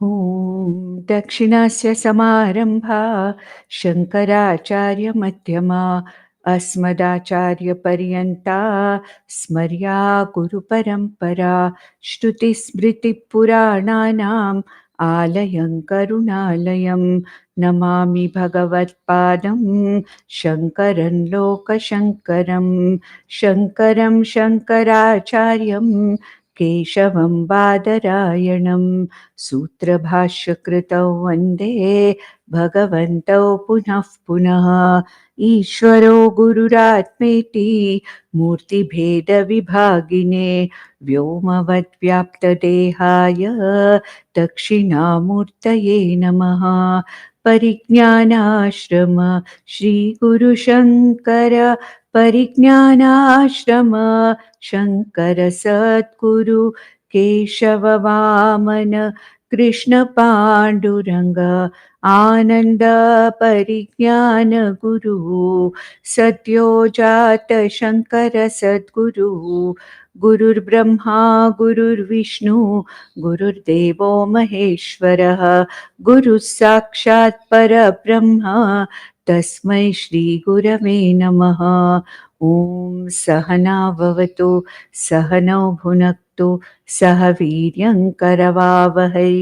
ॐ दक्षिणस्य समारम्भा शङ्कराचार्यमध्यमा अस्मदाचार्यपर्यन्ता स्मर्या गुरुपरम्परा श्रुतिस्मृतिपुराणानाम् आलयं करुणालयं नमामि भगवत्पादं शङ्करं लोकशङ्करं शङ्करं शङ्कराचार्यं केशवं बादरायणं सूत्रभाष्यकृतौ वन्दे भगवन्तौ पुनः पुनः ईश्वरो गुरुरात्मेति मूर्तिभेदविभागिने व्योमवद्व्याप्तदेहाय दक्षिणामूर्तये नमः। परिज्ञानाश्रम श्रीगुरुशङ्कर परिज्ञानाश्रम शङ्कर सद्गुरु केशव वामन कृष्ण पाण्डुरङ्ग आनन्द परिज्ञान गुरु सद्यो जात शङ्कर सद्गुरु गुरुर्ब्रह्मा गुरुर्विष्णु गुरुर्देवो महेश्वरः गुरुः साक्षात् परब्रह्म तस्मै श्रीगुरवे नमः। ॐ सहना भवतु सहनौ भुनक्तु सह वीर्यं करवावहै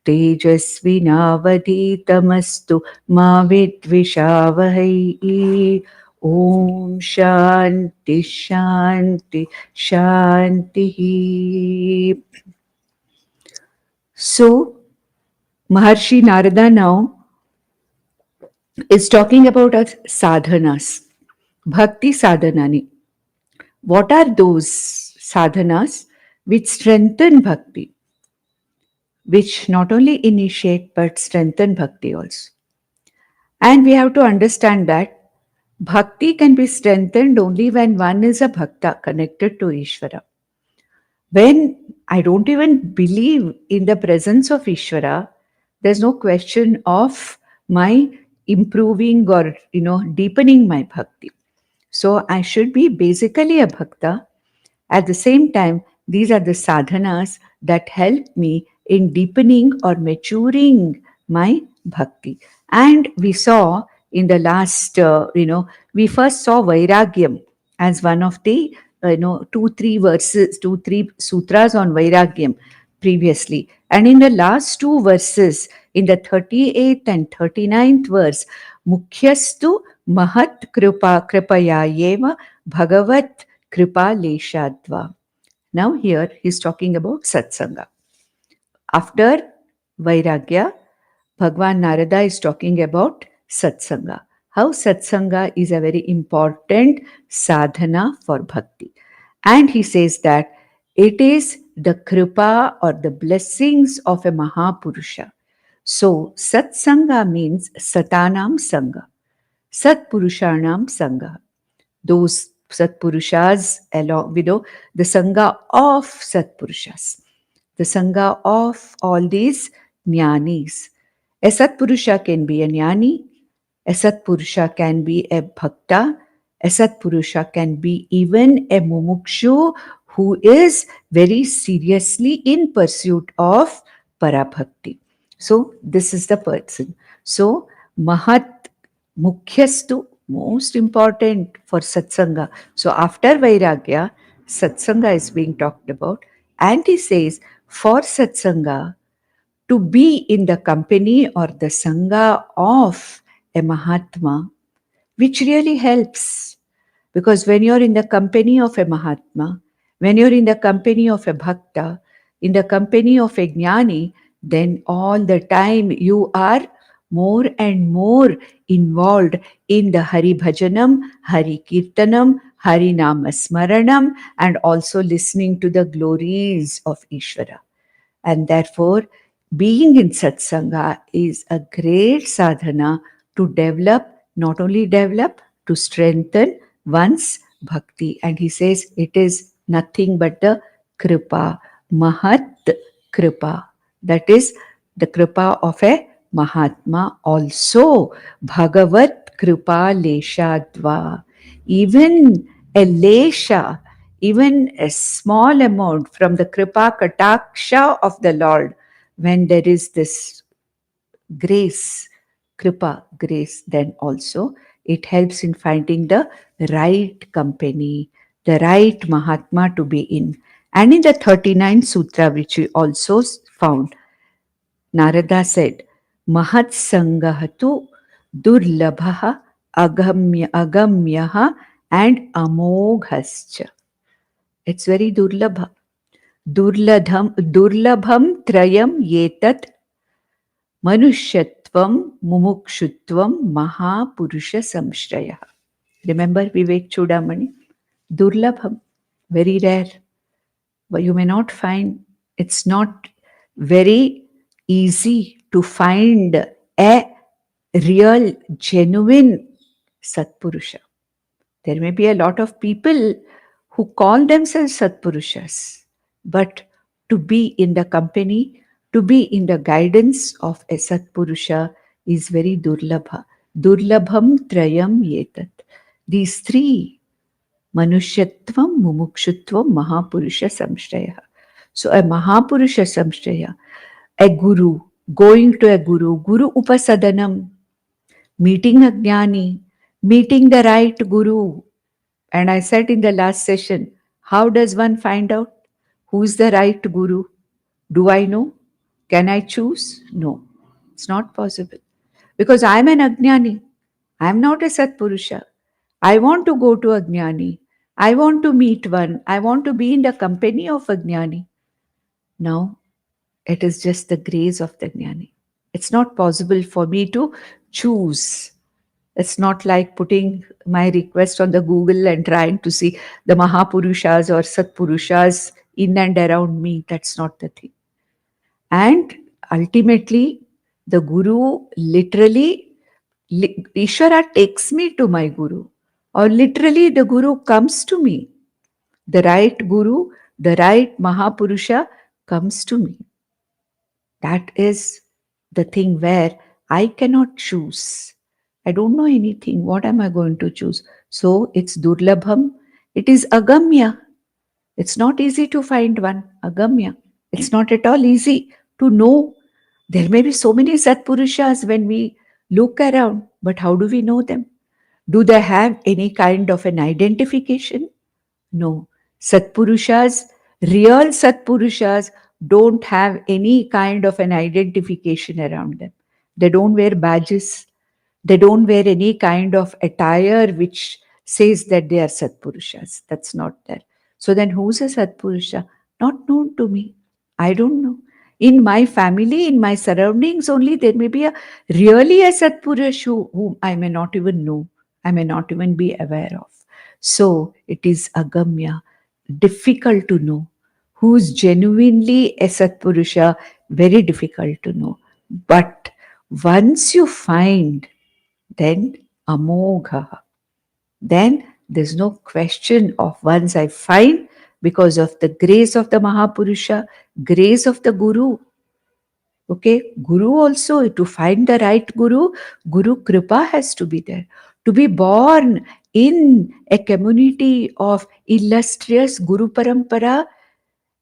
तेजस्विनावधीतमस्तु मा विद्विषावहै। ॐ शान्ति शान्ति शान्तिः। So Maharshi Narada now is talking about us sadhanas, bhakti sadhanani. What are those sadhanas which strengthen bhakti, which not only initiate but strengthen bhakti also? And we have to understand that bhakti can be strengthened only when one is a bhakta connected to Ishvara. When I don't even believe in the presence of Ishvara, there's no question of my improving or deepening my bhakti. So I should be basically a bhakta. At the same time, these are the sadhanas that help me in deepening or maturing my bhakti. And we saw in the last, we first saw Vairagyam as one of the 2-3 sutras on Vairagyam previously. And in the last two verses, in the 38th and 39th verse, Mukhyastu Mahat Kripaya Yeva Bhagavat Kripa Leshadva. Now here he is talking about satsanga. After Vairagya, Bhagwan Narada is talking about satsanga. How satsanga is a very important sadhana for bhakti. And he says that it is the kripa or the blessings of a Mahapurusha. So satsanga means satanam sangha, satpurushanam sangha. Those satpurushas along with the sangha of satpurushas, the sangha of all these jnanis. A satpurusha can be a jnani, a satpurusha can be a bhakta, a satpurusha can be even a mumukshu who is very seriously in pursuit of parabhakti. So this is the person. So mahat mukhyastu, most important for satsanga. So after Vairagya, satsanga is being talked about. And he says, for satsanga, to be in the company or the sangha of a Mahatma, which really helps. Because when you're in the company of a Mahatma, when you're in the company of a Bhakta, in the company of a Jnani, then all the time you are more and more involved in the Hari Bhajanam, Hari Kirtanam, Hari Nama Smaranam, and also listening to the glories of Ishvara. And therefore, being in satsanga is a great sadhana to develop, not only develop, to strengthen one's bhakti. And he says it is nothing but the kripa, mahat kripa. That is the kripa of a Mahatma. Also, Bhagavat kripa leshadva. Even a lesha, even a small amount from the kripa kataksha of the Lord, when there is this grace, kripa, grace, then also it helps in finding the right company, the right Mahatma to be in. And in the 39th Sutra, which we also found, Narada said, Mahat Sangahatu Durlabhaha Agamyaha and Amoghascha. It's very Durlabha. Durlabham Trayam Yetat Manushyatvam Mumukshutvam Mahapurusha Samshraya. Remember Vivekachudamani? Durlabham, very rare. But you may not find, it's not very easy to find a real, genuine Satpurusha. There may be a lot of people who call themselves Satpurushas, but to be in the company, to be in the guidance of a Satpurusha is very durlabha. Durlabham trayam yetat. These three, Manushyatvam, Mumukshutvam, Mahapurusha Samshraya. So a Mahapurusha Samshraya, a guru, going to a guru, Guru Upasadanam, meeting a Jnani, meeting the right guru. And I said in the last session, how does one find out who's the right guru? Do I know? Can I choose? No, it's not possible. Because I'm an Ajnani. I'm not a Satpurusha. I want to go to a Jnani. I want to meet one. I want to be in the company of a Jnani. Now, it is just the grace of the Jnani. It's not possible for me to choose. It's not like putting my request on the Google and trying to see the Mahapurushas or Satpurushas in and around me. That's not the thing. And ultimately, the Guru literally, Ishvara takes me to my Guru, or literally the Guru comes to me. The right Guru, the right Mahapurusha comes to me. That is the thing where I cannot choose. I don't know anything. What am I going to choose? So it's Durlabham. It is Agamya. It's not easy to find one. Agamya. It's not at all easy to know. There may be so many Satpurushas when we look around, but how do we know them? Do they have any kind of an identification? No. Satpurushas, real Satpurushas, don't have any kind of an identification around them. They don't wear badges. They don't wear any kind of attire which says that they are Satpurushas. That's not there. So then who's a Satpurusha? Not known to me. I don't know. In my family, in my surroundings only, there may be really a Satpurusha whom I may not even know. I may not even be aware of. So it is Agamya, difficult to know. Who's genuinely a Satpurusha, very difficult to know. But once you find, then Amogha, then there's no question of once I find, because of the grace of the Mahapurusha, grace of the Guru. Okay, Guru also, to find the right Guru, Guru Kripa has to be there. To be born in a community of illustrious Guru Parampara,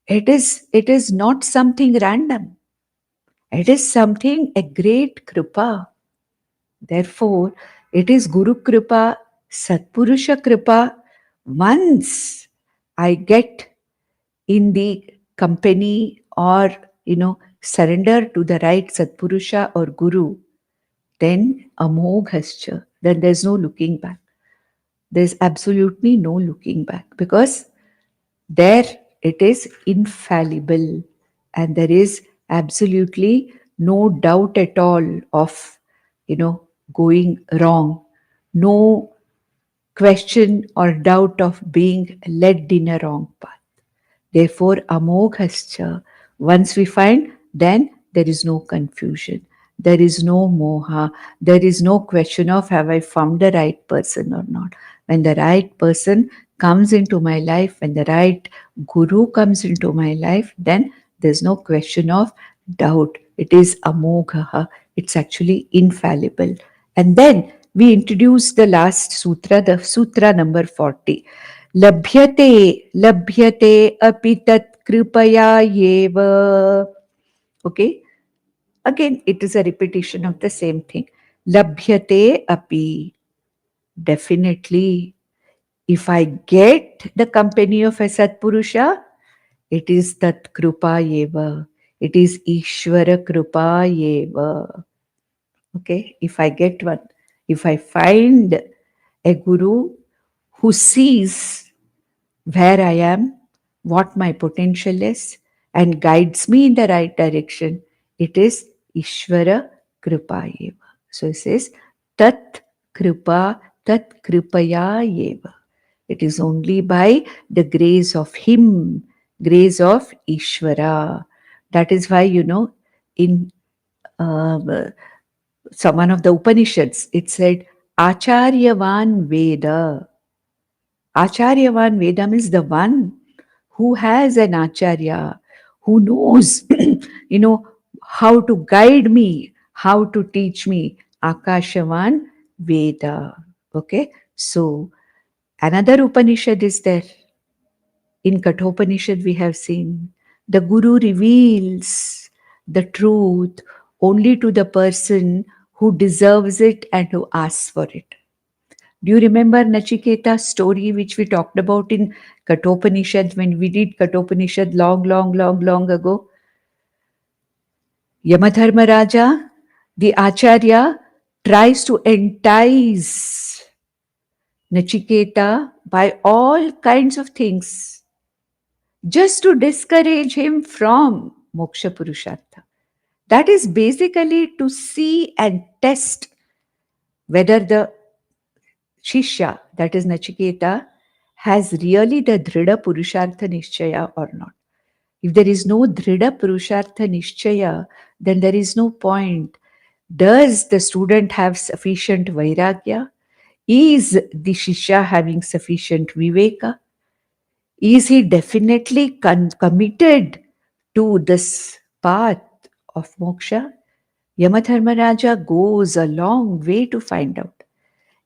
it is not something random. It is something, a great Kripa. Therefore, it is Guru Kripa, Satpurusha Kripa. Once I get in the company or, surrender to the right Satpurusha or Guru, then Amoghascha, then there's no looking back. There's absolutely no looking back, because there it is infallible and there is absolutely no doubt at all of, going wrong. No question or doubt of being led in a wrong path. Therefore, Amoghascha, once we find, then there is no confusion. There is no moha. There is no question of have I found the right person or not. When the right person comes into my life, when the right Guru comes into my life, then there's no question of doubt. It is Amogha. It's actually infallible. And then we introduce the last sutra, the sutra number 40. Labhyate api tat kripaya yeva. Okay, Again, it is a repetition of the same thing. Labhyate api. Definitely, if I get the company of a Satpurusha, it is Tat Krupa Yeva. It is Ishvara Krupa Yeva. Okay, if I get one, if I find a guru who sees where I am, what my potential is, and guides me in the right direction, it is Ishvara Kripa Yeva. So it says Tat Kripa, Tat Kripaya Yeva. It is only by the grace of Him, grace of Ishvara. That is why, in some one of the Upanishads, it said, Acharyavan Veda. Acharyavan Veda means the one who has an Acharya, who knows, how to guide me, how to teach me. Akashavan Veda. Okay. So another Upanishad is there. In Kathopanishad, we have seen the Guru reveals the truth only to the person who deserves it and who asks for it. Do you remember Nachiketa's story, which we talked about in Kathopanishad when we did Kathopanishad long ago? Yamadharmaraja, the Acharya, tries to entice Nachiketa by all kinds of things just to discourage him from Moksha Purushartha. That is basically to see and test whether the Shishya, that is Nachiketa, has really the Dhrida Purushartha Nishchaya or not. If there is no Dhrida Purushartha Nishchaya, then there is no point. Does the student have sufficient Vairagya? Is the Shishya having sufficient Viveka? Is he definitely committed to this path of moksha? Yamadharmaraja goes a long way to find out.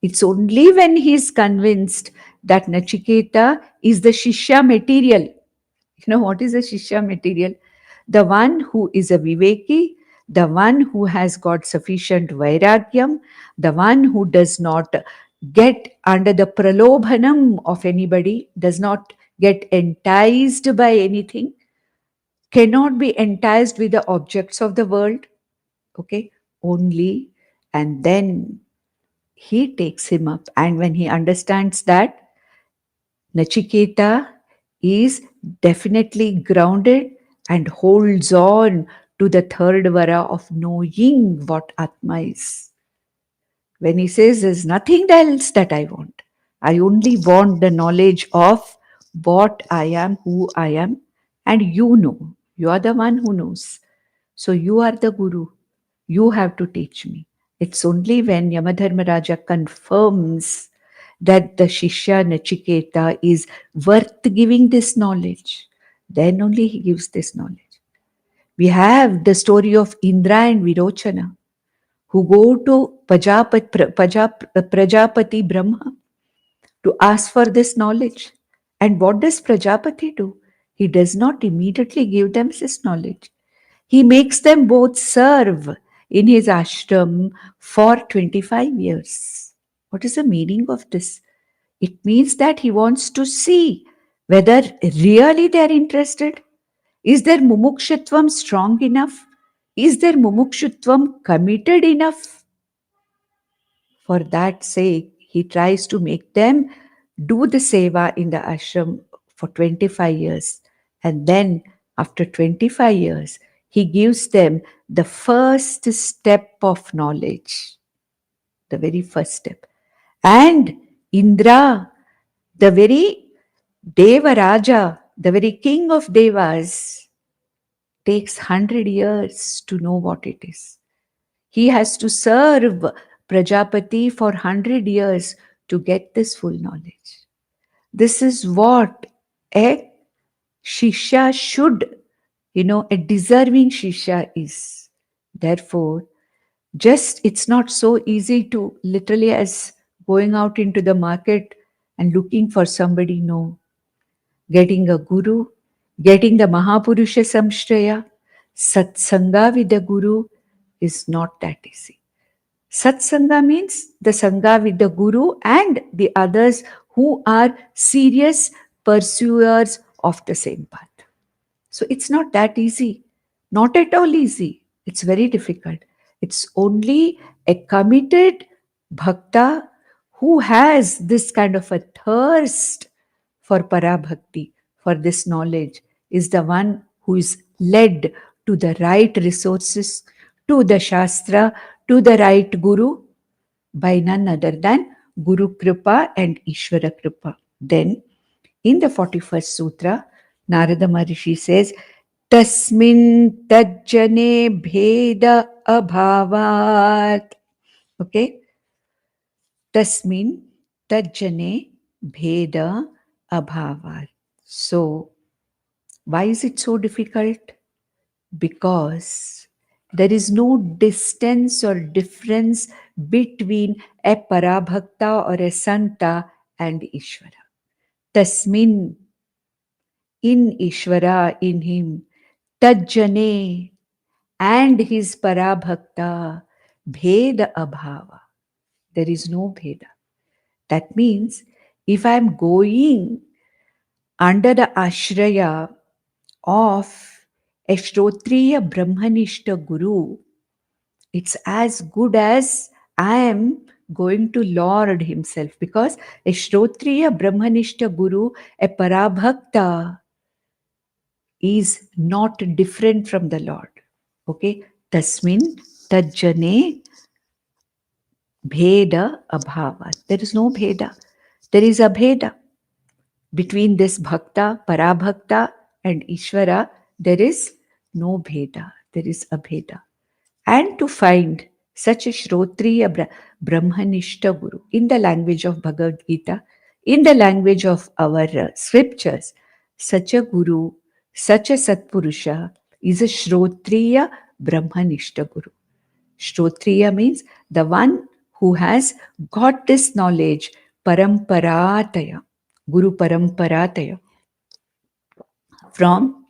It's only when he is convinced that Nachiketa is the Shishya material. You know what is a Shishya material? The one who is a Viveki, the one who has got sufficient Vairagyam, the one who does not get under the pralobhanam of anybody, does not get enticed by anything, cannot be enticed with the objects of the world. Okay, only, and then he takes him up. And when he understands that Nachiketa is definitely grounded and holds on to the third vara of knowing what Atma is. When he says, there's nothing else that I want. I only want the knowledge of what I am, who I am, and you know. You are the one who knows. So you are the Guru. You have to teach me. It's only when Yamadharmaraja confirms that the Shishya Nachiketa is worth giving this knowledge, then only he gives this knowledge. We have the story of Indra and Virochana, who go to Prajapati Brahma to ask for this knowledge. And what does Prajapati do? He does not immediately give them this knowledge. He makes them both serve in his ashram for 25 years. What is the meaning of this? It means that he wants to see whether really they are interested. Is their mumukshutvam strong enough? Is their mumukshutvam committed enough? For that sake, he tries to make them do the seva in the ashram for 25 years. And then, after 25 years, he gives them the first step of knowledge, the very first step. And Indra, the very Devaraja, the very king of Devas, takes 100 years to know what it is. He has to serve Prajapati for 100 years to get this full knowledge. This is what a Shishya should, a deserving Shishya is. Therefore, it's not so easy to literally as going out into the market and looking for somebody, no. Getting a guru, getting the Mahapurusha Samshraya, satsanga with the guru, is not that easy. Satsanga means the sangha with the guru and the others who are serious pursuers of the same path. So it's not that easy. Not at all easy. It's very difficult. It's only a committed bhakta who has this kind of a thirst for parabhakti, for this knowledge, is the one who is led to the right resources, to the shastra, to the right guru, by none other than Guru Kripa and Ishvara Kripa. Then, in the 41st Sutra, Narada Maharishi says, Tasmin tajjane bheda abhavat. Okay? Tasmin tajjane bheda abhavat. So, why is it so difficult? Because there is no distance or difference between a parabhakta or a santa and Ishvara. Tasmin, in Ishvara, in him, tajjane, and his parabhakta, bheda abhava. There is no bheda. That means if I am going under the ashraya of a Shrotriya Brahmanishta Guru, it's as good as I am going to Lord himself, because a Shrotriya Brahmanishta Guru, a Parabhakta, is not different from the Lord. Okay? Tasmin tajjane bheda abhava. There is no bheda. There is a bheda. Between this bhakta, parabhakta and Ishvara, there is no bheda. There is a bheda. And to find such a Shrotriya Brahmanishta Guru in the language of Bhagavad Gita, in the language of our scriptures, such a Guru, such a Satpurusha is a Shrotriya Brahmanishta Guru. Shrotriya means the one who has got this knowledge, Paramparataya, Guru Paramparataya, from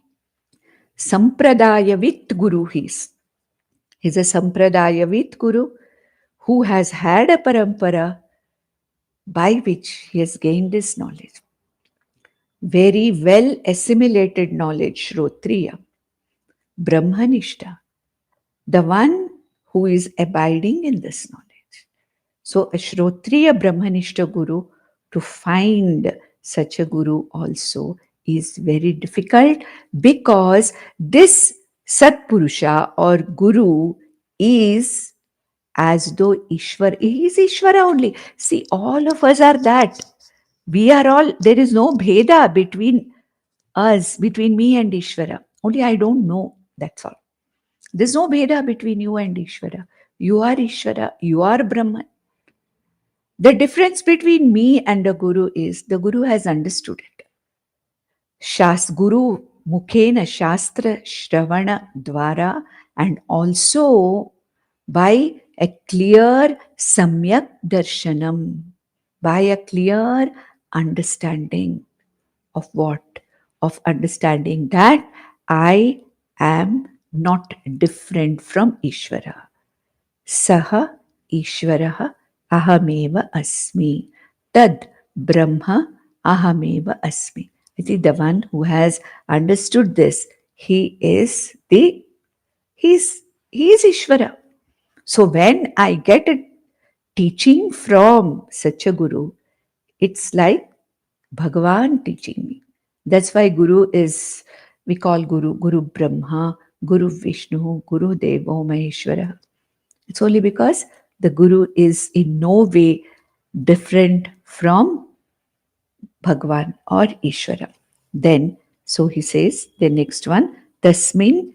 Sampradayavit Guru he is. He's a Sampradayavit Guru who has had a parampara by which he has gained this knowledge. Very well assimilated knowledge, Shrotriya, Brahmanishta, the one who is abiding in this knowledge. So a Shrotriya Brahmanishta Guru, to find such a Guru also is very difficult, because this Satpurusha or Guru is as though Ishvara, he is Ishvara only. See, all of us are that. We are all, there is no bheda between us, between me and Ishvara. Only I don't know, that's all. There's no bheda between you and Ishvara. You are Ishvara, you are Brahman. The difference between me and the Guru is the Guru has understood it. Guru Mukhena Shastra Shravana Dwara, and also by a clear Samyak Darshanam, by a clear understanding of what? Of understanding that I am not different from Ishvara. Saha Ishvaraha ahameva asmi. Tad Brahma ahameva asmi. I think the one who has understood this, he is Ishvara. So when I get a teaching from such a Guru, it's like Bhagavan teaching me. That's why Guru is, we call Guru Brahma, Guru Vishnu, Guru Devo Maheshwara. It's only because the Guru is in no way different from Bhagavan or Ishvara. Then, so he says, the next one, Tasmin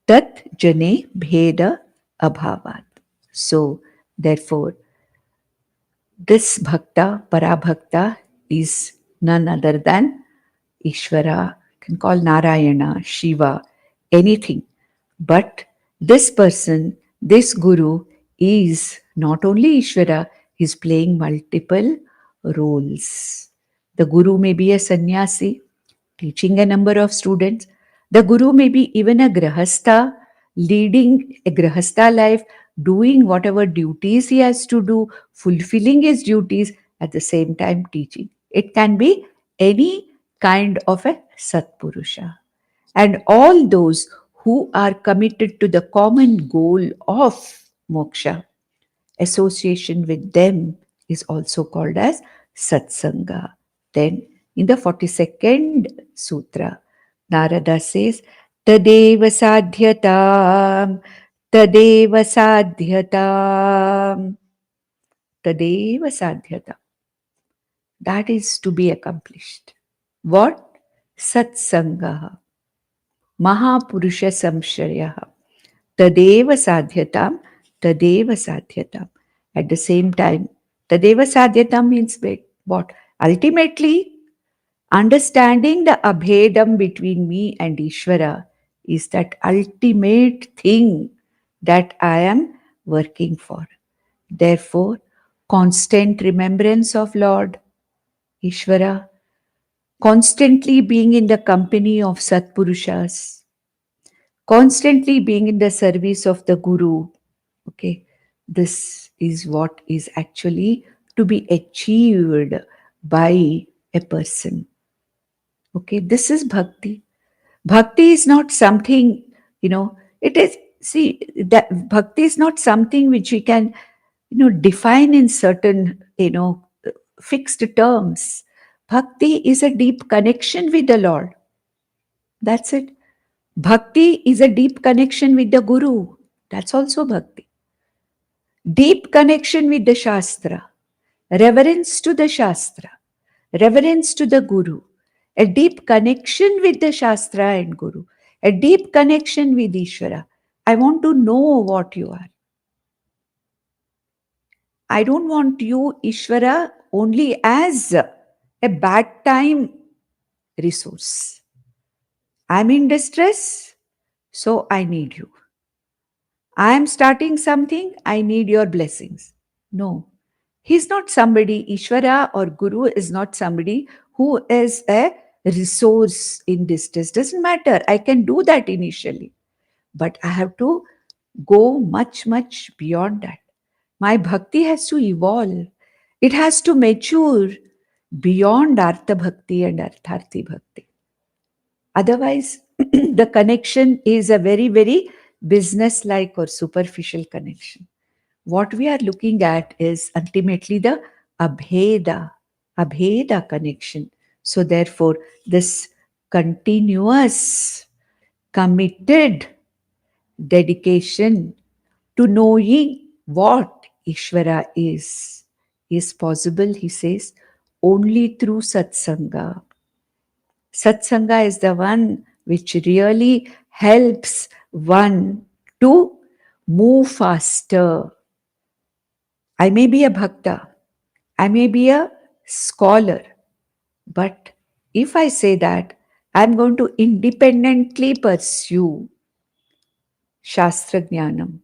tat jane bheda abhavat. So, therefore, this bhakta, parabhakta, is none other than Ishvara. You can call Narayana, Shiva, anything. But this person, this Guru, is not only Ishvara, he is playing multiple roles. The Guru may be a sannyasi, teaching a number of students. The Guru may be even a grahastha, leading a grahastha life, doing whatever duties he has to do, fulfilling his duties, at the same time teaching. It can be any kind of a Satpurusha. And all those who are committed to the common goal of moksha, association with them is also called as satsanga. Then in the 42nd sutra, Narada says, Tadeva sadhyatam, Tadeva sadhyatam, Tadeva sadhyatam. That is to be accomplished. What? Satsanga, Mahapurusha samshaya. Tadeva sadhyatam, Tadeva sadhyatam. At the same time, Tadeva sadhyatam means what? Ultimately, understanding the abhedam between me and Ishvara is that ultimate thing that I am working for. Therefore, constant remembrance of Lord Ishvara, constantly being in the company of Satpurushas, constantly being in the service of the Guru. Okay, this is what is actually to be achieved by a person. Okay, this is bhakti. Bhakti is not something, it is, see, that bhakti is not something which we can, define in certain, fixed terms. Bhakti is a deep connection with the Lord. That's it. Bhakti is a deep connection with the Guru. That's also bhakti. Deep connection with the Shastra. Reverence to the Shastra. Reverence to the Guru. A deep connection with the Shastra and Guru. A deep connection with Ishvara. I want to know what you are. I don't want you, Ishvara, only as a bad time resource. I'm in distress, so I need you. I am starting something, I need your blessings. No. He's not somebody, Ishvara or Guru is not somebody who is a resource in distress. Doesn't matter. I can do that initially. But I have to go much, much beyond that. My bhakti has to evolve. It has to mature beyond Artha Bhakti and Artharthi Bhakti. Otherwise, the connection is a very, very business-like or superficial connection. What we are looking at is ultimately the abheda connection. So therefore, this continuous, committed dedication to knowing what Ishvara is possible, he says, only through satsanga. Satsanga is the one which really helps one to move faster. I may be a bhakta, I may be a scholar, but if I say that I'm going to independently pursue Shastra Jnanam,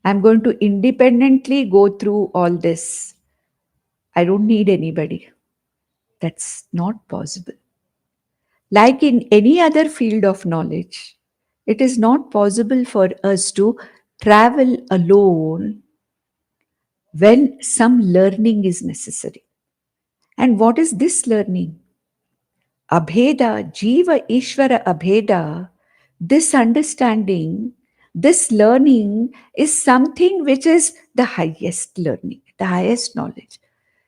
I'm going to independently go through all this, I don't need anybody. That's not possible. Like in any other field of knowledge, it is not possible for us to travel alone when some learning is necessary. And what is this learning? Abheda, Jiva Ishvara Abheda, this understanding, this learning is something which is the highest learning, the highest knowledge.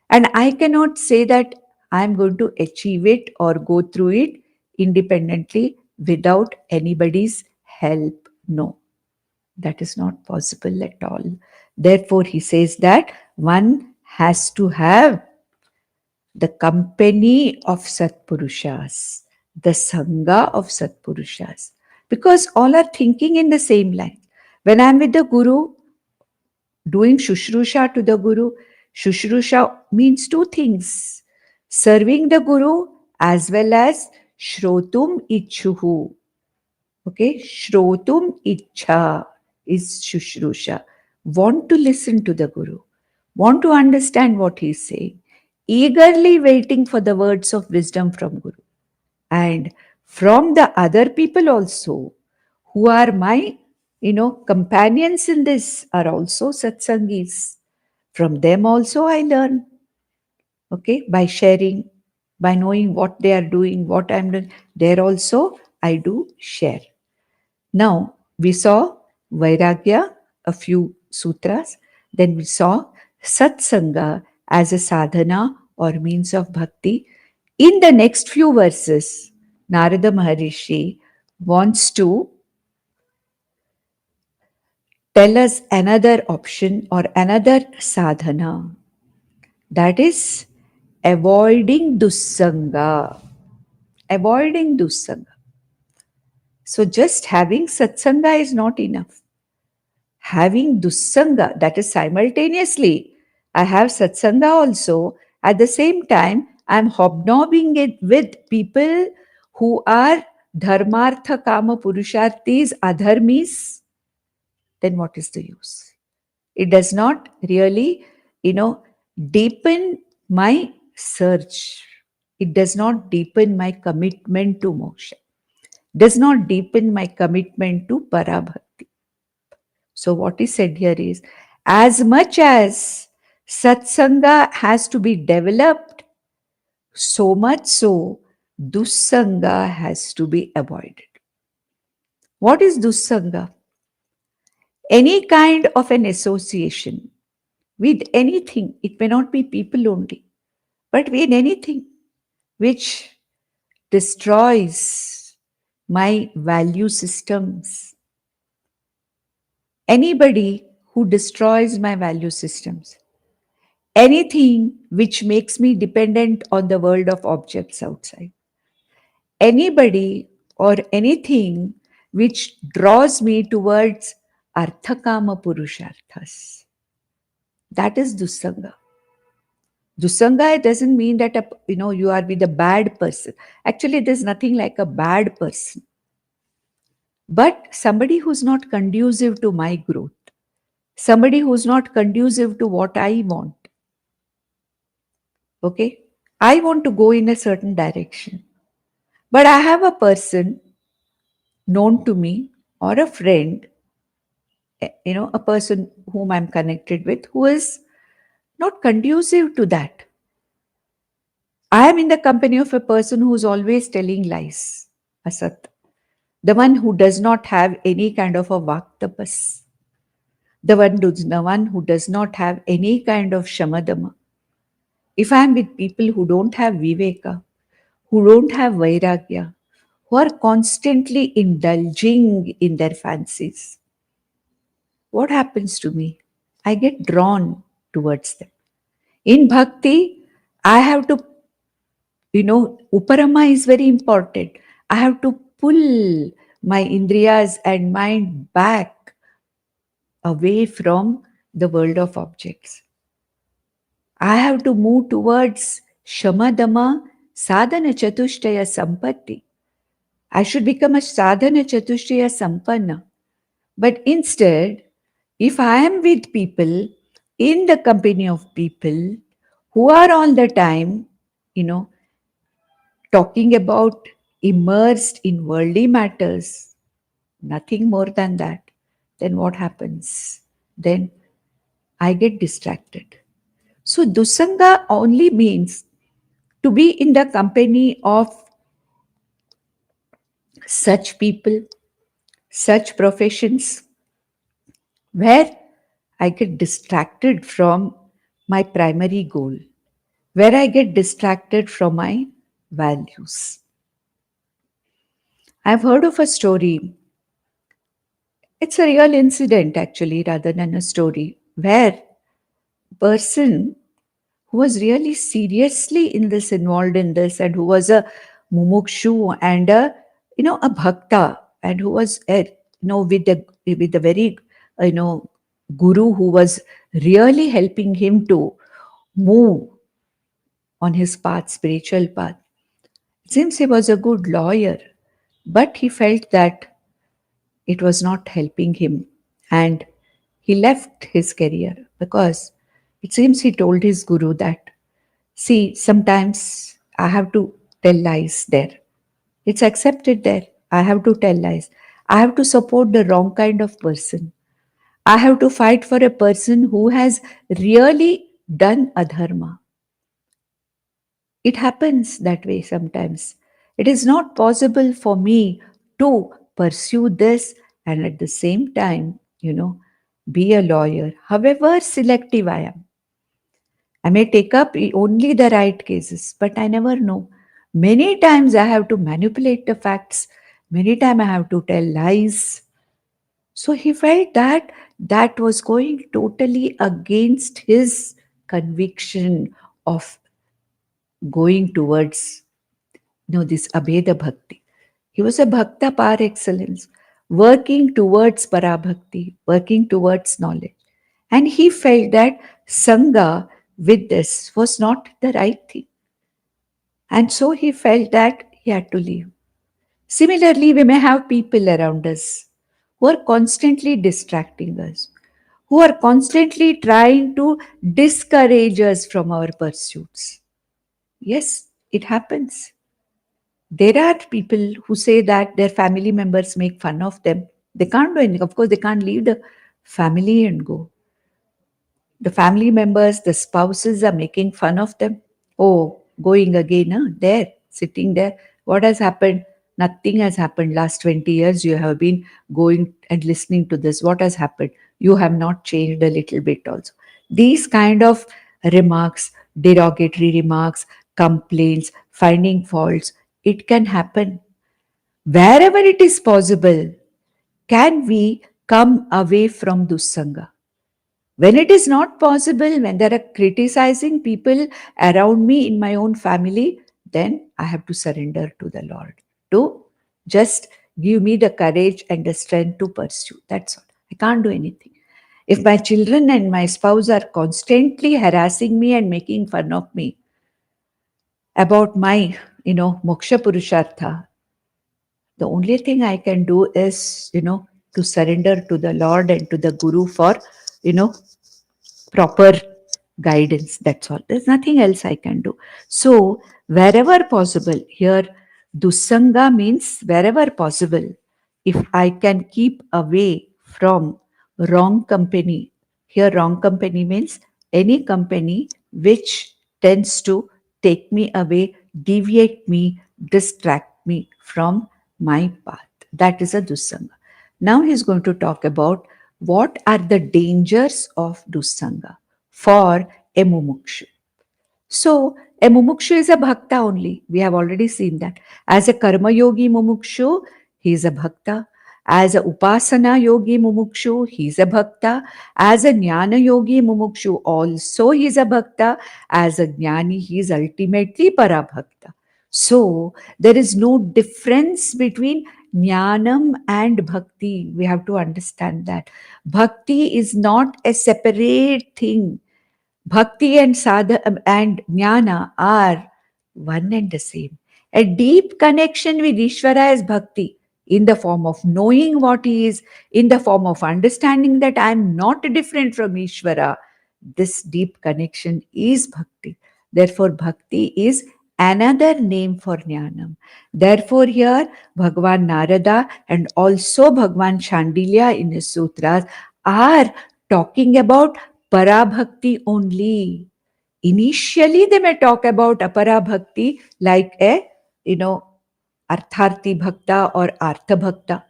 And I cannot say that I'm going to achieve it or go through it independently without anybody's help. No, that is not possible at all. Therefore, he says that one has to have the company of Satpurushas, the Sangha of Satpurushas, because all are thinking in the same line. When I'm with the Guru, doing Shushrusha to the Guru, Shushrusha means two things: serving the Guru as well as Shrotum Ichuhu. Okay, Shrotum Icha is Shushrusha. Want to listen to the Guru, want to understand what he is saying, eagerly waiting for the words of wisdom from Guru. And from the other people also, who are my, companions in this are also satsangis. From them also I learn, okay, by sharing, by knowing what they are doing, what I'm doing. There also I do share. Now, we saw Vairagya, a few sutras. Then we saw Satsanga as a sadhana or means of bhakti. In the next few verses, Narada Maharishi wants to tell us another option or another sadhana, that is avoiding dussanga. Avoiding dussanga. So, just having satsanga is not enough. Having dussanga, that is simultaneously, I have satsanga also. At the same time, I'm hobnobbing it with people who are dharmartha kama purusharthis, adharmis. Then what is the use? It does not really, deepen my search. It does not deepen my commitment to moksha. Does not deepen my commitment to parabakta. So what is said here is, as much as satsanga has to be developed, so much so dussanga has to be avoided. What is dussanga? Any kind of an association with anything. It may not be people only, but with anything which destroys my value systems. Anybody who destroys my value systems, anything which makes me dependent on the world of objects outside, anybody or anything which draws me towards arthakama purusharthas, that is dussanga. Dussanga doesn't mean that you are with a bad person. Actually, there's nothing like a bad person, but somebody who's not conducive to my growth, somebody who's not conducive to what I want. Okay, I want to go in a certain direction, but I have a person known to me or a friend, a person whom I'm connected with who is not conducive to that. I am in the company of a person who's always telling lies, asat. The one who does not have any kind of a vaktapas, the one who does not have any kind of shamadama. If I am with people who don't have viveka, who don't have vairagya, who are constantly indulging in their fancies, what happens to me? I get drawn towards them. In bhakti, I have to, uparama is very important. I have to pull my indriyas and mind back away from the world of objects. I have to move towards shamadama sadhana chatushtaya sampatti. I should become a sadhana chatushtaya sampanna. But instead, if I am with people, in the company of people who are all the time, talking about immersed in worldly matters, nothing more than that, then what happens? Then I get distracted. So dussanga only means to be in the company of such people, such professions, where I get distracted from my primary goal, where I get distracted from my values. I've heard of a story. It's a real incident, actually, rather than a story, where a person who was really seriously involved in this, and who was a mumukshu and a bhakta, and who was with the very guru who was really helping him to move on his path, spiritual path. It seems he was a good lawyer, but he felt that it was not helping him, and he left his career because it seems he told his guru that, see, sometimes I have to tell lies there. It's accepted there. I have to tell lies. I have to support the wrong kind of person. I have to fight for a person who has really done adharma. It happens that way sometimes. It is not possible for me to pursue this and at the same time, be a lawyer, however selective I am. I may take up only the right cases, but I never know. Many times I have to manipulate the facts. Many times I have to tell lies. So he felt that that was going totally against his conviction of going towards this Abheda Bhakti. He was a Bhakta par excellence, working towards Parabhakti, working towards knowledge. And he felt that Sangha with this was not the right thing. And so he felt that he had to leave. Similarly, we may have people around us who are constantly distracting us, who are constantly trying to discourage us from our pursuits. Yes, it happens. There are people who say that their family members make fun of them. They can't do anything. Of course, they can't leave the family and go. The family members, the spouses are making fun of them. Oh, going again, huh? There, sitting there. What has happened? Nothing has happened. Last 20 years, you have been going and listening to this. What has happened? You have not changed a little bit also. These kind of remarks, derogatory remarks, complaints, finding faults, it can happen. Wherever it is possible, can we come away from Dussanga? When it is not possible, when there are criticizing people around me in my own family, then I have to surrender to the Lord to just give me the courage and the strength to pursue. That's all. I can't do anything. If my children and my spouse are constantly harassing me and making fun of me about my, moksha purushartha, the only thing I can do is, to surrender to the Lord and to the Guru for, you know, proper guidance. That's all. There's nothing else I can do. So, wherever possible, here, Dussanga means wherever possible, if I can keep away from wrong company. Here, wrong company means any company which tends to take me away, deviate me, distract me from my path. That is a Dussanga. Now he's going to talk about what are the dangers of Dussanga for a mumukshu. So, a mumukshu is a bhakta only. We have already seen that. As a karma yogi mumukshu, he is a bhakta. As a upasana yogi mumukshu, he is a bhakta. As a jnana yogi mumukshu, also he is a bhakta. As a jnani, he is ultimately parabhakta. So, there is no difference between jnanam and bhakti. We have to understand that. Bhakti is not a separate thing. Bhakti and sadhana and jnana are one and the same. A deep connection with Ishvara is bhakti in the form of knowing what he is, in the form of understanding that I am not different from Ishvara. This deep connection is bhakti. Therefore, bhakti is another name for jnanam. Therefore, here Bhagavan Narada and also Bhagavan Shandilya in his sutras are talking about parabhakti only. Initially, they may talk about aparabhakti like a, artharthi bhakta or artha bhakta.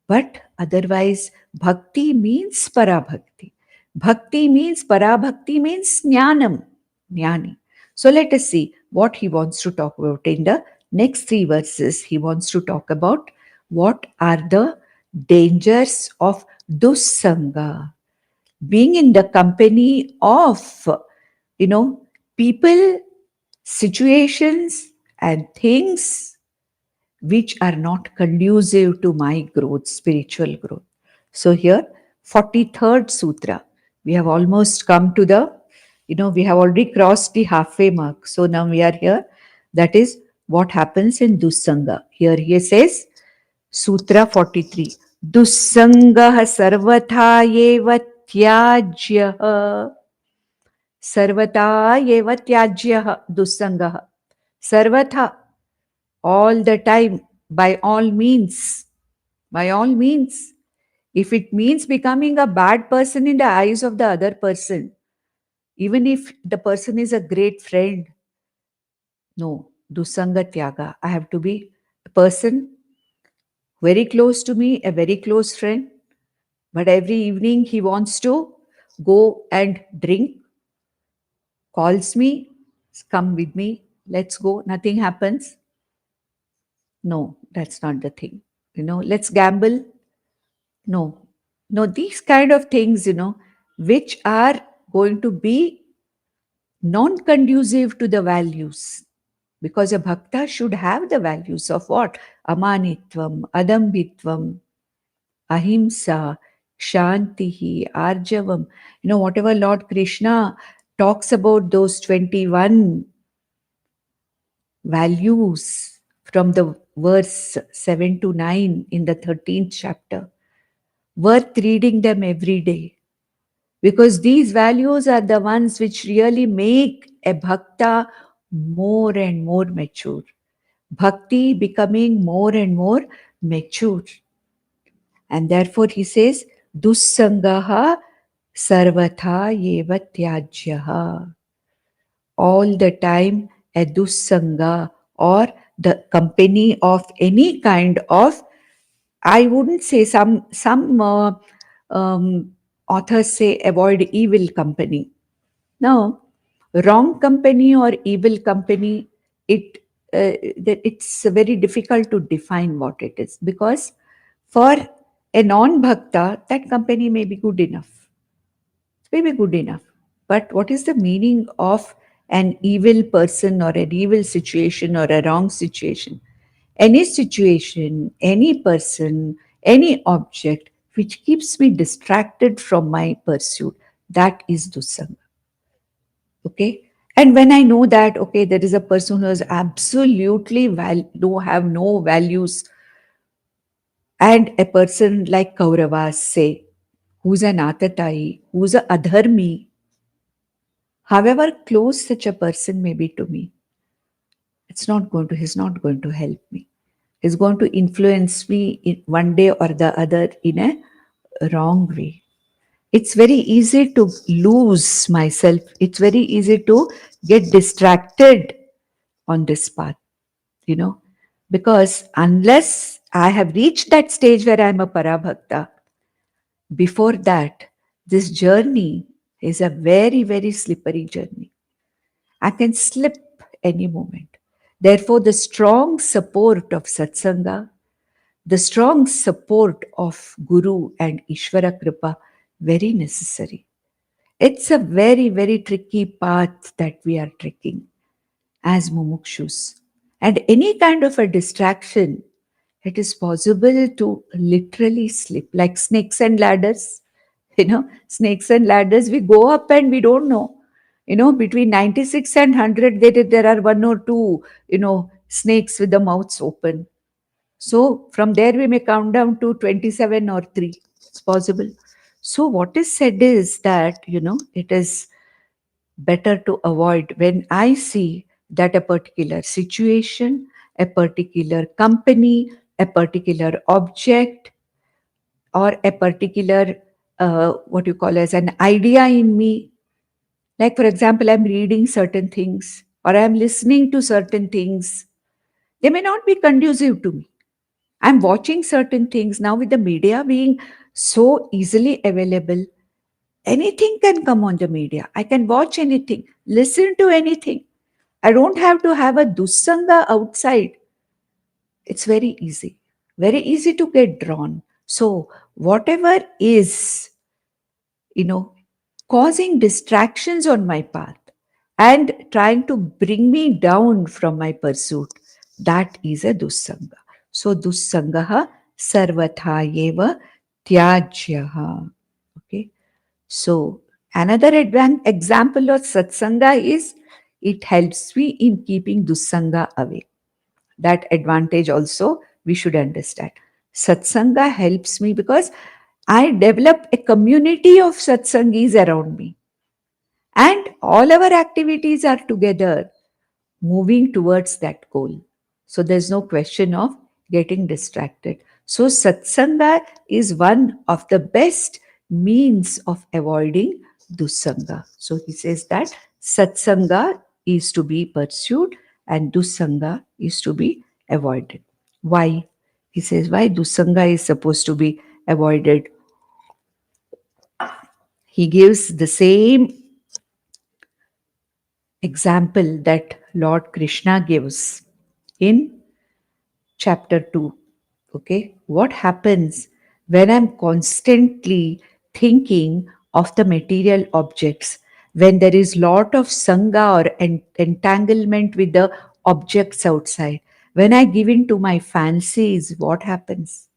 But otherwise, bhakti means parabhakti. Bhakti means parabhakti means jnanam, jnani. So let us see what he wants to talk about in the next 3 verses. He wants to talk about what are the dangers of dussanga, being in the company of, people, situations, and things which are not conducive to my growth, spiritual growth. So, here, 43rd Sutra, we have almost come to the, we have already crossed the halfway mark. So, now we are here. That is what happens in Dussanga. Here he says, Sutra 43. Dussangah sarvatha eva tyajyah. Sarvata eva tyajyah dussangah. Sarvatha, all the time, by all means. By all means. If it means becoming a bad person in the eyes of the other person, even if the person is a great friend, no, dusanga tyaga. I have to be a person very close to me, a very close friend, but every evening he wants to go and drink, calls me, come with me, let's go, nothing happens. No, that's not the thing. Let's gamble. No, no, these kind of things, which are going to be non conducive to the values. Because a bhakta should have the values of what? Amanitvam, adambitvam, ahimsa, shantihi, arjavam. Whatever Lord Krishna talks about those 21 values from the verse 7 to 9 in the 13th chapter, worth reading them every day. Because these values are the ones which really make a bhakta more and more mature. Bhakti becoming more and more mature. And therefore he says, Dussangaha sarvatha yeva tyajyaha. All the time a dussanga, or the company of any kind of, I wouldn't say, some authors say avoid evil company. No, wrong company or evil company, it's very difficult to define what it is, because for a non-bhakta, that company may be good enough. It may be good enough. But what is the meaning of an evil person or an evil situation or a wrong situation? Any situation, any person, any object which keeps me distracted from my pursuit, that is dusanga. Okay? And when I know that, okay, there is a person who has absolutely have no values, and a person like Kauravas, say, who's an atatai, who's a adharmi, however close such a person may be to me, he's not going to help me. He's going to influence me in one day or the other in a wrong way. It's very easy to lose myself. It's very easy to get distracted on this path, because unless I have reached that stage where I'm a parabakta, before that, this journey is a very, very slippery journey. I can slip any moment. Therefore, the strong support of satsanga, the strong support of Guru and Ishvara Kripa, very necessary. It's a very, very tricky path that we are trekking as mumukshus. And any kind of a distraction, it is possible to literally slip, like snakes and ladders. Snakes and ladders, we go up and we don't know. Between 96 and 100, there are one or two, snakes with the mouths open. So from there, we may count down to 27 or 3. It's possible. So what is said is that, it is better to avoid when I see that a particular situation, a particular company, a particular object, or a particular, what you call as an idea in me. Like, for example, I'm reading certain things or I'm listening to certain things. They may not be conducive to me. I'm watching certain things now with the media being so easily available. Anything can come on the media. I can watch anything, listen to anything. I don't have to have a dussanga outside. It's very easy to get drawn. So, whatever is, causing distractions on my path and trying to bring me down from my pursuit, that is a dussanga. So, dussangaha sarvatha eva tyajyaha. Okay. So, another example of satsanga is it helps me in keeping dussanga away. That advantage also we should understand. Satsanga helps me because I develop a community of satsangis around me. And all our activities are together moving towards that goal. So there's no question of getting distracted. So satsanga is one of the best means of avoiding dussanga. So he says that satsanga is to be pursued and dussanga is to be avoided. Why? He says why dussanga is supposed to be avoided. He gives the same example that Lord Krishna gives in chapter 2. Okay, what happens when I'm constantly thinking of the material objects, when there is lot of sanga or entanglement with the objects outside, when I give in to my fancies, what happens?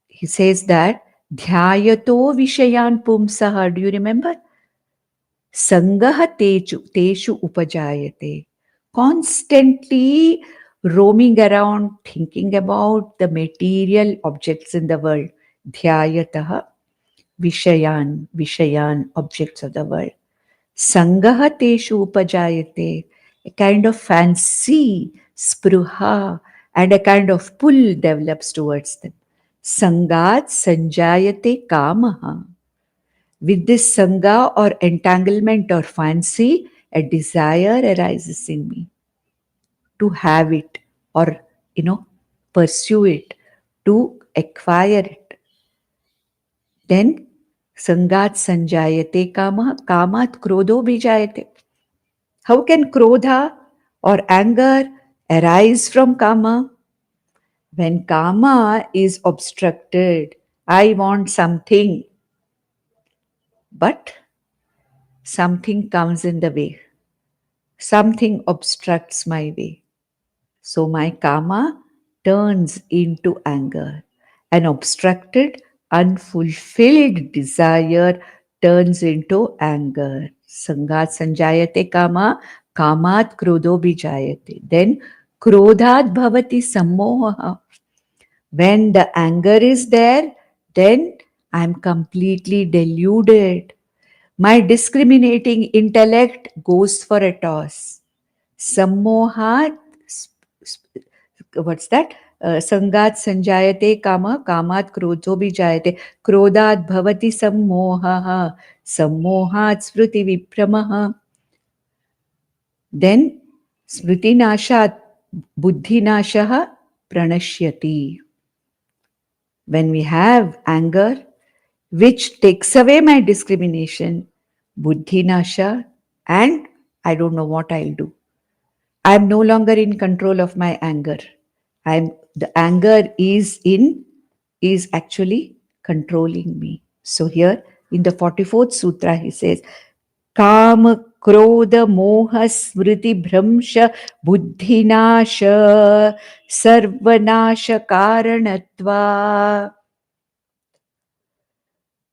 He says that dhyayato vishayan pumsaha. Do you remember? Sangaha teshu upajayate. Constantly roaming around, thinking about the material objects in the world. Dhyayataha vishayan, objects of the world. Sangaha teshu upajayate. A kind of fancy, spruha, and a kind of pull develops towards them. Sangat sanjayate kamaha. With this sanga or entanglement or fancy, a desire arises in me to have it or, pursue it, to acquire it. Then, sangat sanjayate kama, kamat krodho bijayate. How can krodha or anger arise from kama? When kama is obstructed, I want something, but something comes in the way. Something obstructs my way. So my kama turns into anger. An obstructed, unfulfilled desire turns into anger. Sangat sanjayate kama, kamat krodho bijayate. Then krodhat bhavati sammoha. When the anger is there, then I'm completely deluded. My discriminating intellect goes for a toss. Sammohat, what's that? Sangat sanjayate kama, kamat krodho bijayate. Krodhat bhavati sammohaha, sammohat smriti vipramaha. Then smriti nashat, buddhi nashaha pranashyati. When we have anger, which takes away my discrimination, buddhi nasha, and I don't know what I'll do. I am no longer in control of my anger. The anger is actually controlling me. So here in the 44th sutra he says, Kama krodha moha smriti bhramsha buddhinasha sarvanasha karanatva.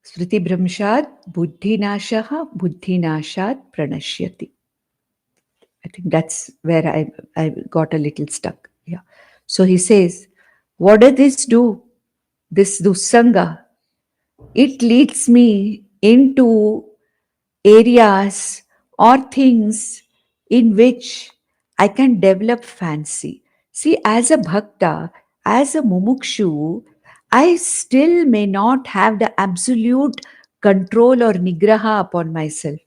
Smriti bhramshad buddhinashaha buddhinashad pranashyati. I think that's where I got a little stuck. Yeah. So he says, what does this do? This dussanga, it leads me into areas or things in which I can develop fancy. See, as a bhakta, as a mumukshu, I still may not have the absolute control or nigraha upon myself.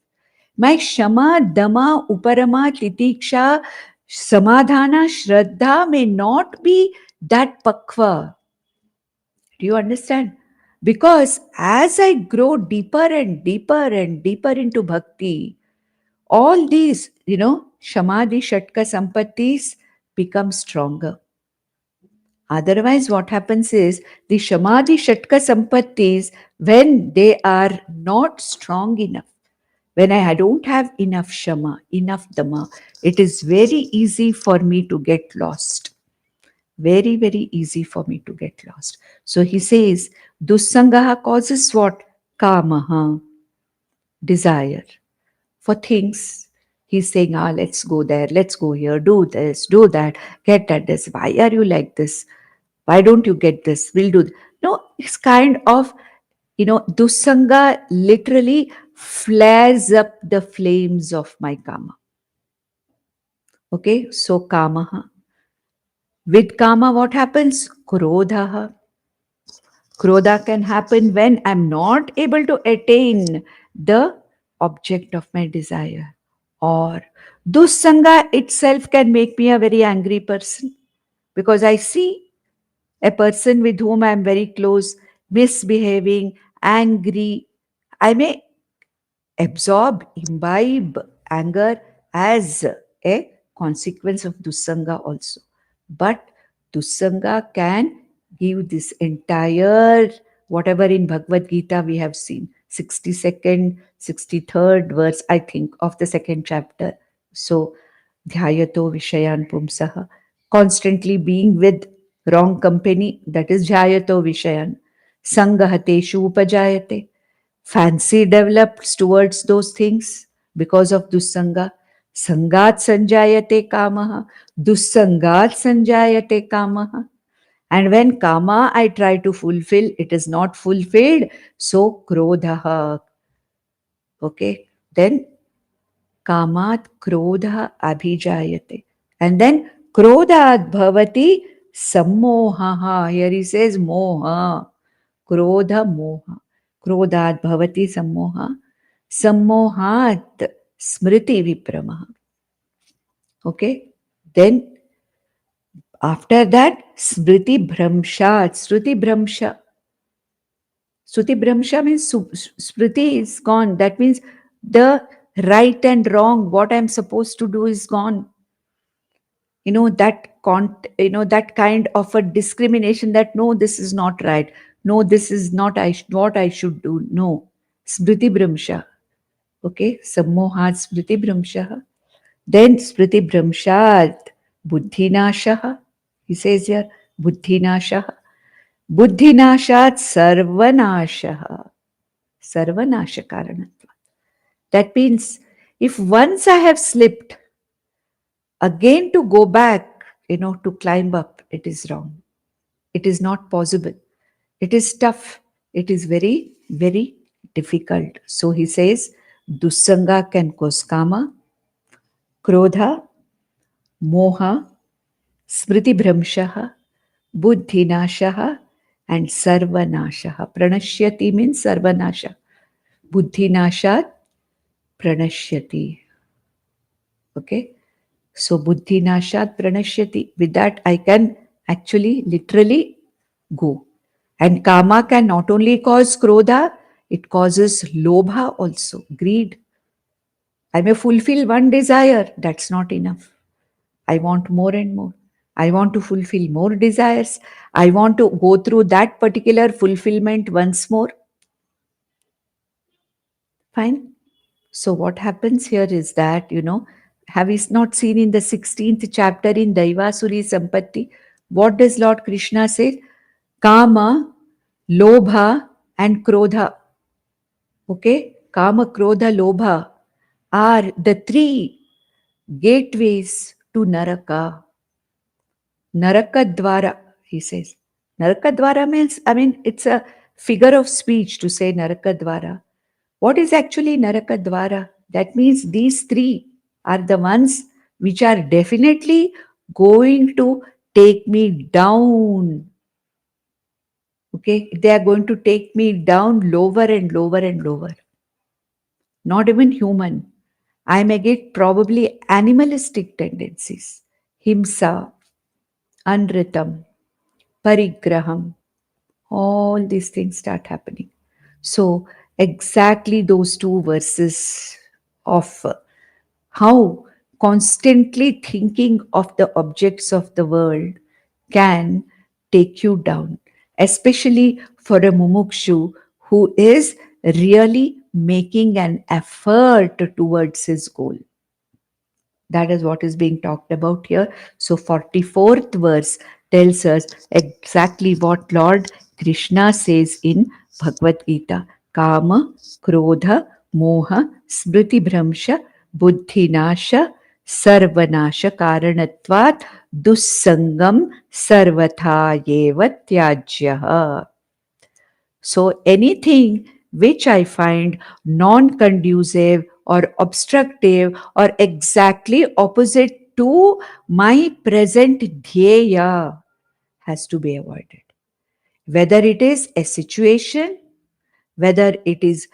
My shama, dama, uparama, titiksha, samadhana, shraddha may not be that pakva. Do you understand? Because as I grow deeper and deeper and deeper into bhakti, all these, Shamadhi Shatka Sampattis become stronger. Otherwise, what happens is the Shamadhi Shatka Sampattis, when they are not strong enough, when I don't have enough Shama, enough Dhamma, it is very easy for me to get lost. Very, very easy for me to get lost. So he says, Dussangaha causes what? Kamaha, desire for things. He's saying, let's go there, let's go here, do this, do that, get at this. Why are you like this? Why don't you get this? We'll do. No, it's kind of, Dussanga literally flares up the flames of my kama. Okay, so kamaha. With kama, what happens? Krodha. Krodha can happen when I'm not able to attain the object of my desire. Or dussanga itself can make me a very angry person, because I see a person with whom I am very close misbehaving, angry. I may absorb, imbibe anger as a consequence of dussanga also. But dussanga can give this entire, whatever in Bhagavad Gita we have seen, 62nd, 63rd verse, I think, of the second chapter. So, dhyayato vishayan pumsaha, constantly being with wrong company, that is dhyayato vishayan. Sangahateshu upajayate, fancy develops towards those things because of dussanga. Sangat sanjayate kamaha, dussangat sanjayate kamaha. And when kama I try to fulfill, it is not fulfilled, so krodha. Okay, then kamat krodha abhijayate. And then krodhat bhavati sammohaha. Here he says moha. Krodha moha. Krodhat bhavati sammoha. Sammohat smriti vipramaha. Okay. Then after that, smriti bhramshat. Smriti bhramsha. Smriti bhramsha means smriti is gone. That means the right and wrong, what I'm supposed to do is gone. That kind of a discrimination, that no, this is not right, no, this is not what I should do. No, smriti bhramsha. Okay, sammohat smriti bhramsha. Then smriti bhramshat buddhinashah. He says here buddhinashah. Buddhinashat sarvanashah. Sarvanasha karanatva. That means if once I have slipped, again to go back, to climb up, it is wrong. It is not possible. It is tough. It is very, very difficult. So he says, dussanga can cause kama, krodha, moha, smriti bhramshaha, buddhinashaha, and sarvanashaha. Pranashyati means sarvanasha. Buddhinashat pranashyati. Okay. So buddhinashat pranashyati. With that, I can actually literally go. And kama can not only cause krodha, it causes lobha also, greed. I may fulfill one desire, that's not enough. I want more and more. I want to fulfill more desires. I want to go through that particular fulfillment once more. Fine. So what happens here is that, have we not seen in the 16th chapter in Daivasuri Sampatti, what does Lord Krishna say? Kama, Lobha and Krodha. Okay? Kama, Krodha, Lobha are the three gateways to Naraka. Naraka Dwara, he says. Naraka Dwara means, it's a figure of speech to say Naraka Dwara. What is actually Naraka Dwara? That means these three are the ones which are definitely going to take me down. Okay, they are going to take me down lower and lower and lower. Not even human. I may get probably animalistic tendencies. Himsa, Anritam, Parigraham. All these things start happening. So, exactly those two verses of how constantly thinking of the objects of the world can take you down, especially for a mumukshu who is really making an effort towards his goal. That is what is being talked about here. So 44th verse tells us exactly what Lord Krishna says in Bhagavad Gita. Kama, Krodha, Moha, Smriti Bhramsha, Buddhinasha, Sarvanasha Karanatvat, Dussangam Sarvatha Yeva Tyajyaha. So anything which I find non-conducive or obstructive or exactly opposite to my present dhyaya has to be avoided. Whether it is a situation, whether it is,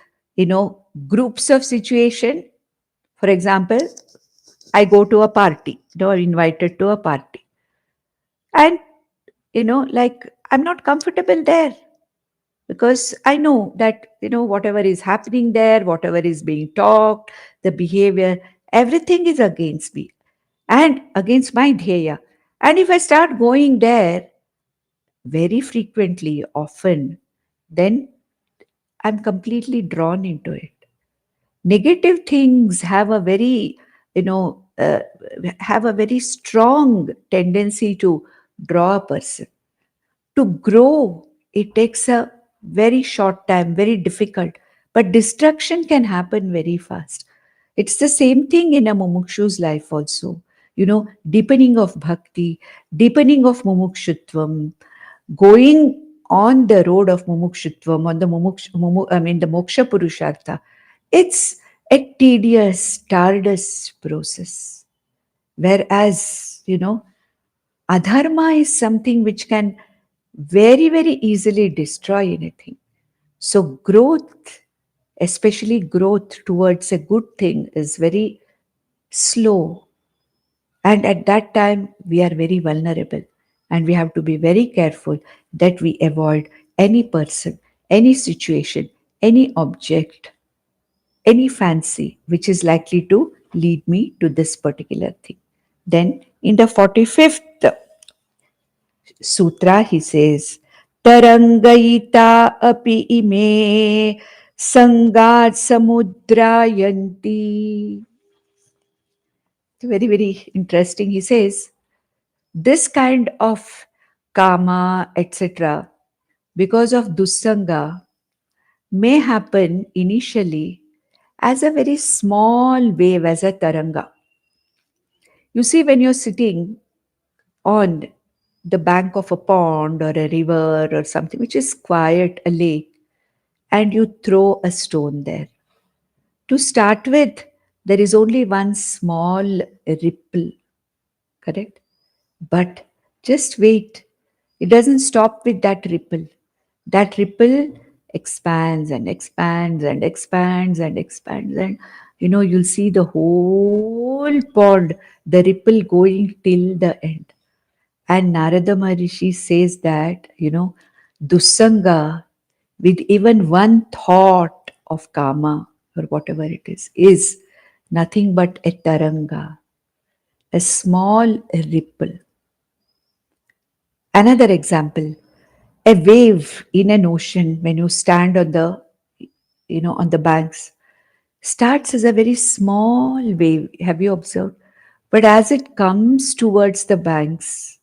groups of situation. For example, I go to a party, or invited to a party. And, like I'm not comfortable there because I know that, whatever is happening there, whatever is being talked, the behavior, everything is against me and against my dhyaya. And if I start going there very frequently, often, then I'm completely drawn into it. Negative things have a very, have a very strong tendency to draw a person. To grow, it takes a very short time, very difficult, but destruction can happen very fast. It's the same thing in a mumukshu's life also. Deepening of bhakti, deepening of mumukshutvam, going on the road of mumukshutvam, on the the moksha purushartha. It's a tedious, tedious process. Whereas, adharma is something which can very, very easily destroy anything. So growth, especially growth towards a good thing, is very slow. And at that time, we are very vulnerable. And we have to be very careful that we avoid any person, any situation, any object, any fancy which is likely to lead me to this particular thing. Then in the 45th sutra, he says, Tarangayita api ime sangat samudrayanti. Very, very interesting. He says, this kind of kama, etc., because of dussanga, may happen initially as a very small wave, as a taranga. You see, when you're sitting on the bank of a pond or a river or something which is quiet, a lake, and you throw a stone there. To start with, there is only one small ripple, correct? But just wait. It doesn't stop with that ripple. That ripple expands and expands and expands and expands. And you'll see the whole pond, the ripple going till the end. And Narada Maharishi says that, Dussanga, with even one thought of kama or whatever it is nothing but a taranga, a small ripple. Another example, a wave in an ocean when you stand on the banks starts as a very small wave. Have you observed? But as it comes towards the banks,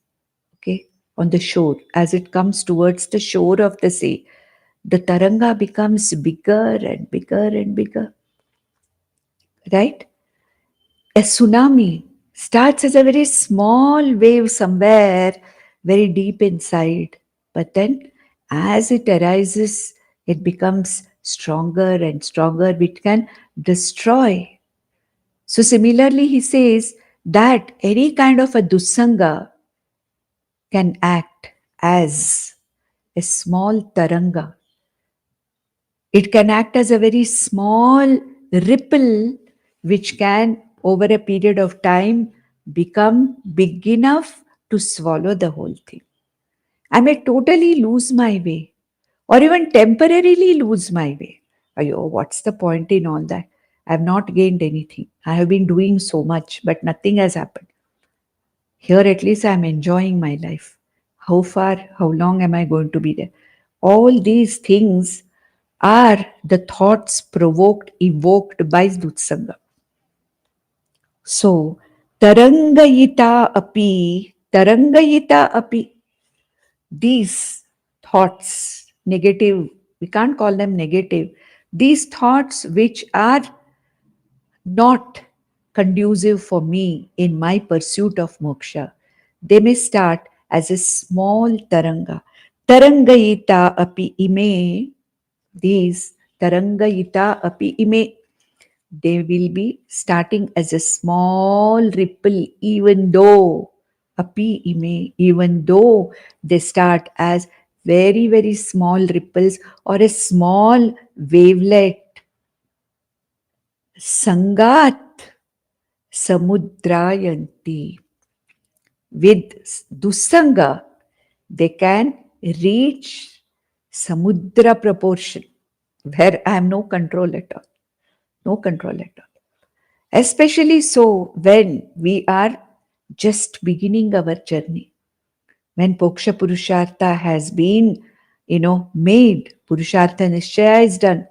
okay, on the shore, as it comes towards the shore of the sea, the taranga becomes bigger and bigger and bigger, right? A tsunami starts as a very small wave somewhere very deep inside, but then as it arises, it becomes stronger and stronger, which can destroy. So similarly, he says that any kind of a dussanga can act as a small taranga. It can act as a very small ripple which can, over a period of time, become big enough to swallow the whole thing. I may totally lose my way or even temporarily lose my way. Ayo, what's the point in all that? I have not gained anything. I have been doing so much, but nothing has happened. Here at least I am enjoying my life. How far, how long am I going to be there? All these things are the thoughts evoked by Dutsanga. So, tarangayita api, these thoughts, negative, we can't call them negative, these thoughts which are not conducive for me in my pursuit of moksha, they may start as a small taranga. Tarangayita api ime, these tarangayita api ime, they will be starting as a small ripple, even though even though they start as very, very small ripples or a small wavelet. Sangat samudrayanti. With dusanga, they can reach samudra proportion, where I have no control at all. No control at all. Especially so when we are just beginning our journey. When Poksha Purushartha has been, made, Purushartha Nishchaya is done,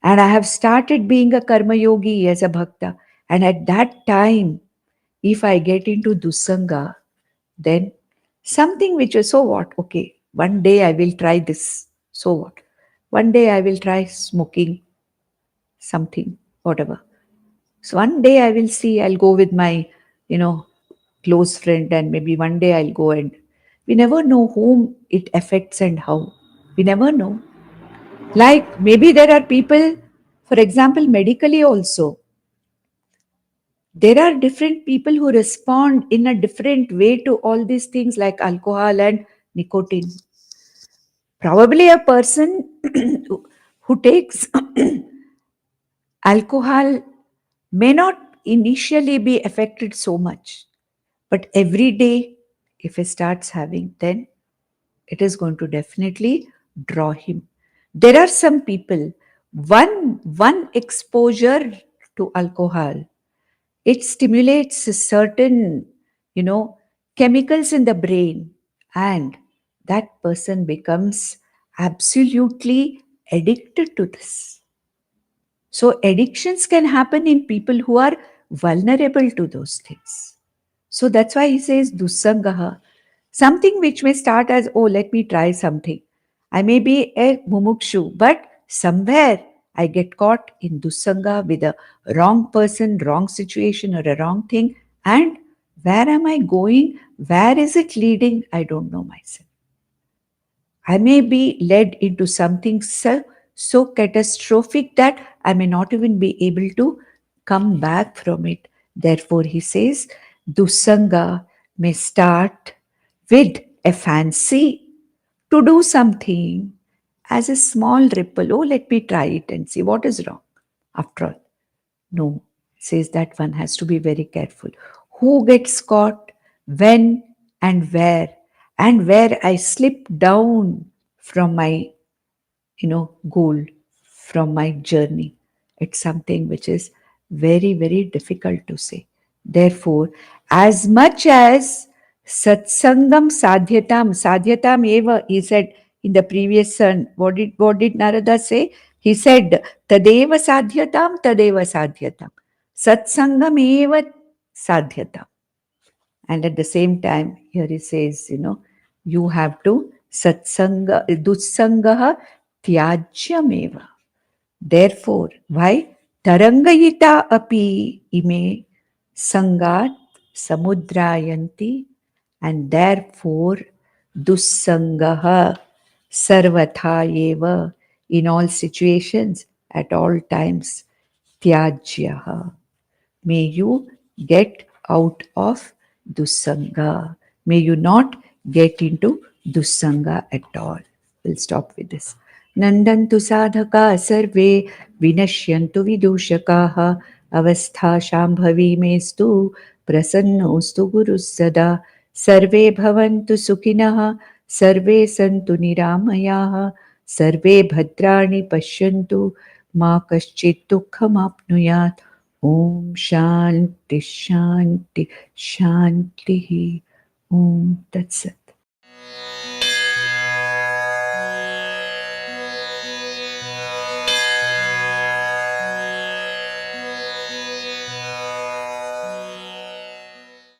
and I have started being a Karma Yogi as a Bhakta. And at that time, if I get into Dusanga, then something which is, so what? Okay, one day I will try this. So what? One day I will try smoking something, whatever. So one day I will see, I'll go with my, close friend, and maybe one day I'll go, and we never know whom it affects and how. We never know. Like maybe there are people, for example, medically also, there are different people who respond in a different way to all these things like alcohol and nicotine. Probably a person who takes alcohol may not initially be affected so much, but every day, if he starts having, then it is going to definitely draw him. There are some people, one exposure to alcohol, it stimulates certain, you know, chemicals in the brain, and that person becomes absolutely addicted to this. So addictions can happen in people who are vulnerable to those things. So that's why he says dusangaha. Something which may start as, oh, let me try something. I may be a mumukshu, but somewhere I get caught in dusanga with a wrong person, wrong situation, or a wrong thing. And where am I going? Where is it leading? I don't know myself. I may be led into something so catastrophic that I may not even be able to come back from it. Therefore, he says, Dusanga may start with a fancy to do something as a small ripple. Oh, let me try it and see what is wrong. After all, no, says that one has to be very careful. Who gets caught, when and where I slip down from my, goal, from my journey. It's something which is very, very difficult to say. Therefore, as much as satsangam sadhyatam eva, he said in the previous son, what did Narada say? He said, tadeva sadhyatam. Satsangam eva sadhyatam. And at the same time, here he says, you have to satsanga, dussangaha tyajyameva. Therefore, why? Tarangayita api ime sangat samudrayanti, and therefore dussangaha sarvatha eva, in all situations, at all times, tyajyaha. May you get out of dusanga. May you not get into dusanga at all. We'll stop with this. Nandantu sadhaka sarve vinashyantu vidushakaha avastha shambhavi mestu prasannostu guru sada sarve bhavantu sukinaha sarve santu niramayaha sarve bhadrani pashyantu ma kaschit dukkham apnuyat. Om Shanti Shanti Shanti. Om Tat Sat.